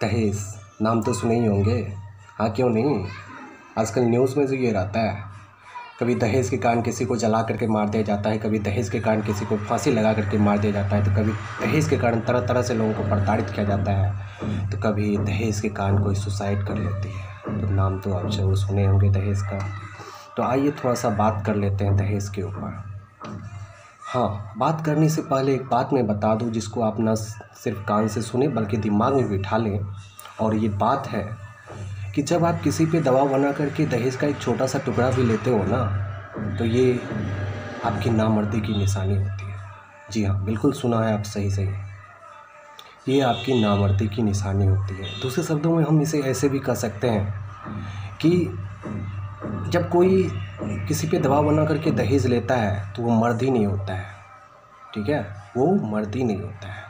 दहेज नाम तो सुने ही होंगे। हाँ, क्यों नहीं। आजकल न्यूज़ में तो ये रहता है, कभी दहेज के कारण किसी को जला करके मार दिया जाता है, कभी दहेज के कारण किसी को फांसी लगा करके मार दिया जाता है, तो कभी दहेज के कारण तरह तरह से लोगों को प्रताड़ित किया जाता है, तो कभी दहेज के कारण कोई सुसाइड कर लेती है। तो नाम तो आप जरूर सुने होंगे दहेज का। तो आइए थोड़ा सा बात कर लेते हैं दहेज के ऊपर। हाँ, बात करने से पहले एक बात मैं बता दूं जिसको आप ना सिर्फ कान से सुने बल्कि दिमाग में बिठा लें। और ये बात है कि जब आप किसी पे दबाव बना करके दहेज का एक छोटा सा टुकड़ा भी लेते हो ना, तो ये आपकी नामर्दी की निशानी होती है। जी हाँ, बिल्कुल सुना है आप, सही। ये आपकी नामर्दी की निशानी होती है। दूसरे शब्दों में हम इसे ऐसे भी कह सकते हैं कि जब कोई किसी पे दबाव बना करके दहेज लेता है तो वो मर्द ही नहीं होता है, ठीक है, वो मर्द ही नहीं होता है।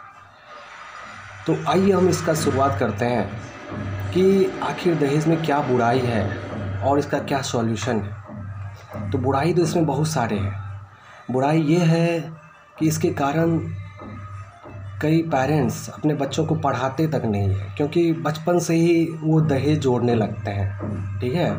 तो आइए हम इसका शुरुआत करते हैं कि आखिर दहेज में क्या बुराई है और इसका क्या सॉल्यूशन है। तो बुराई तो इसमें बहुत सारे हैं। बुराई ये है कि इसके कारण कई पेरेंट्स अपने बच्चों को पढ़ाते तक नहीं है, क्योंकि बचपन से ही वो दहेज जोड़ने लगते हैं, ठीक है।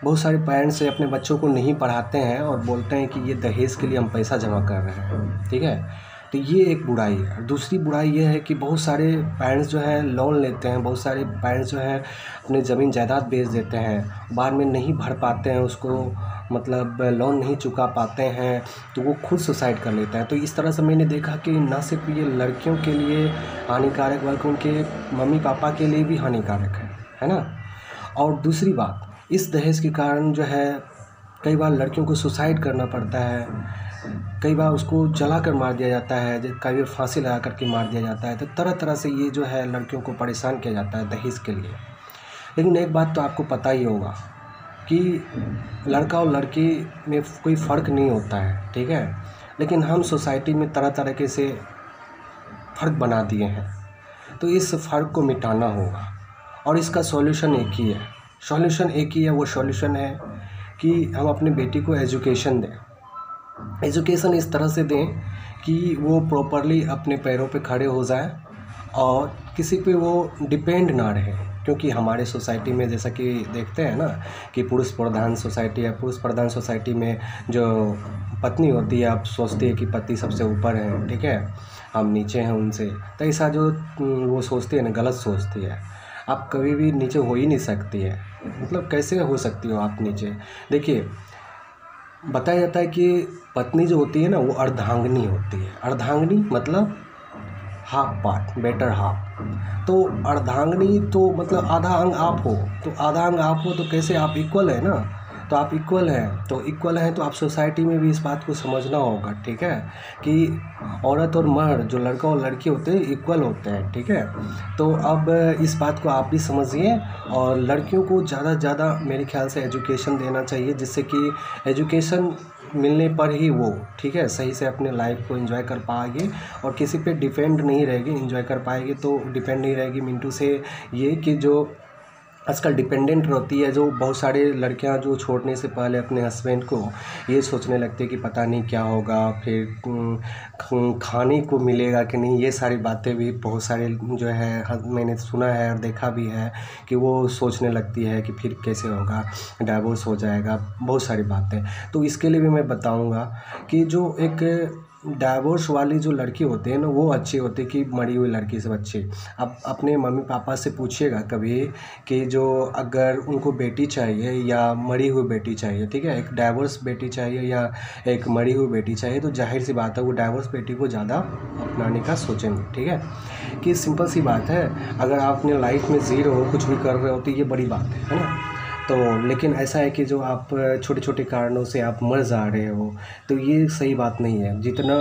बहुत सारे पेरेंट्स अपने बच्चों को नहीं पढ़ाते हैं और बोलते हैं कि ये दहेज के लिए हम पैसा जमा कर रहे हैं, ठीक है। तो ये एक बुराई है। दूसरी बुराई ये है कि बहुत सारे पेरेंट्स जो हैं लोन लेते हैं, बहुत सारे पेरेंट्स जो हैं अपने ज़मीन जायदाद बेच देते हैं, बाद में नहीं भर पाते हैं उसको, मतलब लोन नहीं चुका पाते हैं, तो वो खुद सुसाइड कर लेता है। तो इस तरह से मैंने देखा कि ना सिर्फ ये लड़कियों के लिए हानिकारक बल्कि उनके मम्मी पापा के लिए भी हानिकारक है ना। और दूसरी बात, इस दहेज के कारण जो है कई बार लड़कियों को सुसाइड करना पड़ता है, कई बार उसको जला कर मार दिया जाता है, कई बार फांसी लगा करके मार दिया जाता है। तो तरह तरह से ये जो है लड़कियों को परेशान किया जाता है दहेज के लिए। लेकिन एक बात तो आपको पता ही होगा कि लड़का और लड़की में कोई फ़र्क नहीं होता है, ठीक है। लेकिन हम सोसाइटी में तरह तरह से फ़र्क बना दिए हैं, तो इस फ़र्क को मिटाना होगा और इसका सॉल्यूशन एक ही है। वो सॉल्यूशन है कि हम अपनी बेटी को एजुकेशन दें। एजुकेशन इस तरह से दें कि वो प्रॉपरली अपने पैरों पे खड़े हो जाए और किसी पे वो डिपेंड ना रहे। क्योंकि हमारे सोसाइटी में जैसा कि देखते हैं ना कि पुरुष प्रधान सोसाइटी है, पुरुष प्रधान सोसाइटी में जो पत्नी होती है, आप सोचती है कि पति सबसे ऊपर है, ठीक है, हम नीचे हैं उनसे। तो ऐसा जो वो सोचती है ना, गलत सोचती है। आप कभी भी नीचे हो ही नहीं सकती है, मतलब कैसे हो सकती हो आप नीचे। देखिए, बताया जाता है कि पत्नी जो होती है ना वो अर्धांगिनी होती है। अर्धांगिनी मतलब हाफ पार्ट, बेटर हाफ। तो अर्धांगिनी तो मतलब आधा अंग आप हो, तो आधा अंग आप हो तो कैसे आप इक्वल है ना। तो आप इक्वल हैं, तो इक्वल हैं तो आप सोसाइटी में भी इस बात को समझना होगा, ठीक है, कि औरत और मर्द, जो लड़का और लड़की होते हैं, इक्वल होते हैं, ठीक है। तो अब इस बात को आप भी समझिए और लड़कियों को ज़्यादा से ज़्यादा मेरे ख्याल से एजुकेशन देना चाहिए, जिससे कि एजुकेशन मिलने पर ही वो, ठीक है, सही से अपने लाइफ को एंजॉय कर पाएगी और किसी पे डिपेंड नहीं रहेगी। एंजॉय कर पाएगी तो डिपेंड नहीं रहेगी मिंटू से। ये कि जो आजकल डिपेंडेंट रहती है, जो बहुत सारे लड़कियां जो छोड़ने से पहले अपने हस्बैंड को ये सोचने लगती है कि पता नहीं क्या होगा, फिर खाने को मिलेगा कि नहीं, ये सारी बातें भी बहुत सारे जो है मैंने सुना है और देखा भी है कि वो सोचने लगती है कि फिर कैसे होगा, डाइवोर्स हो जाएगा, बहुत सारी बातें। तो इसके लिए भी मैं बताऊँगा कि जो एक डाइवोर्स वाली जो लड़की होती है ना वो अच्छी होती है कि मरी हुई लड़की से अच्छी। आप अपने मम्मी पापा से पूछिएगा कभी कि जो अगर उनको बेटी चाहिए या मरी हुई बेटी चाहिए, ठीक है, एक डाइवोर्स बेटी चाहिए या एक मरी हुई बेटी चाहिए, तो जाहिर सी बात है वो डाइवोर्स बेटी को ज़्यादा अपनाने का सोचेंगे, ठीक है। कि सिंपल सी बात है, अगर आप अपने लाइफ में ज़ीरो हो, कुछ भी कर रहे हो तो ये बड़ी बात है ना। तो लेकिन ऐसा है कि जो आप छोटे छोटे कारणों से आप मर जा रहे हो, तो ये सही बात नहीं है। जितना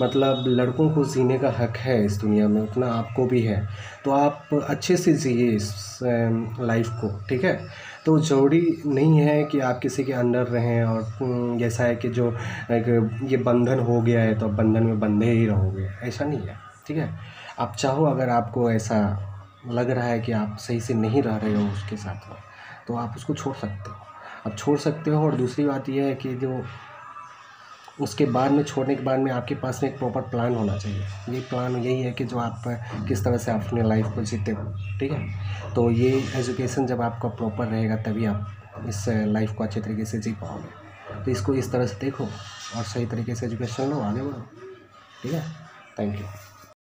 मतलब लड़कों को जीने का हक है इस दुनिया में, उतना आपको भी है। तो आप अच्छे से जिए इस लाइफ को, ठीक है। तो ज़रूरी नहीं है कि आप किसी के अंडर रहें और जैसा है कि जो एक ये बंधन हो गया है तो बंधन में बंधे ही रहोगे, ऐसा नहीं है, ठीक है। आप चाहो, अगर आपको ऐसा लग रहा है कि आप सही से नहीं रह रहे हो उसके साथ में, तो आप उसको छोड़ सकते हो। आप छोड़ सकते हो। और दूसरी बात यह है कि जो उसके बाद में छोड़ने के बाद में आपके पास में एक प्रॉपर प्लान होना चाहिए। ये प्लान यही है कि जो आप किस तरह से आप अपने लाइफ को जीते हो, ठीक है। तो ये एजुकेशन जब आपका प्रॉपर रहेगा तभी आप इस लाइफ को अच्छे तरीके से जी पाओगे। तो इसको इस तरह से देखो और सही तरीके से एजुकेशन लो, आगे बढ़ो, ठीक है। Thank you.